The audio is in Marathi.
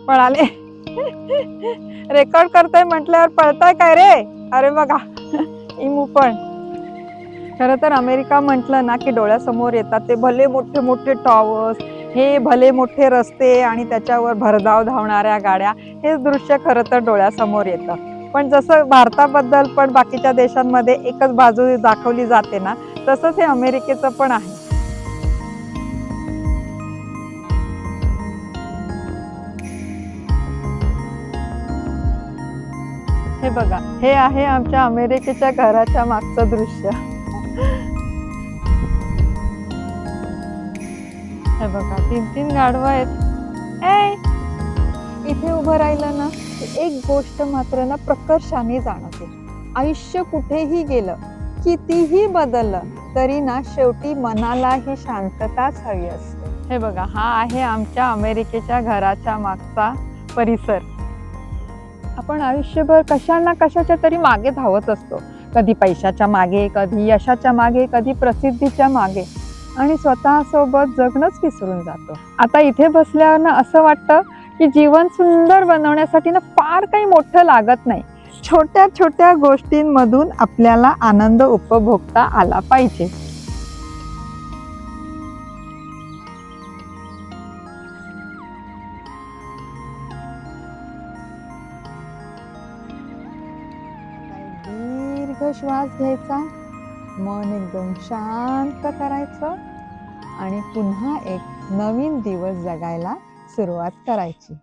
पळाले. रेकॉर्ड करताय म्हटल्यावर पळताय काय रे? अरे बघा इमू पण. खरं तर अमेरिका म्हटलं ना की डोळ्यासमोर येतात ते भले मोठे मोठे टॉवर्स, हे भले मोठे रस्ते आणि त्याच्यावर भरधाव धावणाऱ्या गाड्या, हेच दृश्य खरं तर डोळ्यासमोर येतं. पण जसं भारताबद्दल पण बाकीच्या देशांमध्ये एकच बाजू दाखवली जाते ना, तसंच हे अमेरिकेचं पण आहे. हे बघा, हे आहे आमच्या अमेरिकेच्या घराच्या मागचं दृश्य. हे बघा 3-3 गाढवं आहेत. ए, इथे उभं राहिलं ना, की एक गोष्ट मात्र ना प्रकर्षाने जाणवते. आयुष्य कुठेही गेलं, कितीही बदललं, तरी ना शेवटी मनाला ही शांतताच हवी असते. हे बघा, हा आहे आमच्या अमेरिकेच्या घराच्या मागचा परिसर. आपण आयुष्यभर कशा ना कशाच्या तरी मागे धावत असतो. कधी पैशाच्या मागे, कधी यशाच्या मागे, कधी प्रसिद्धीच्या मागे आणि स्वतःसोबत जगणंच विसरून जातो. आता इथे बसल्यावर ना असं वाटतं, की जीवन सुंदर बनवण्यासाठी ना फार काही मोठं लागत नाही. छोट्या छोट्या गोष्टींमधून आपल्याला आनंद उपभोगता आला पाहिजे. आता एक दीर्घ श्वास घ्यायचा, मन एकदम शांत करायचं आणि पुन्हा एक नवीन दिवस जगायला सुरुवात करायची.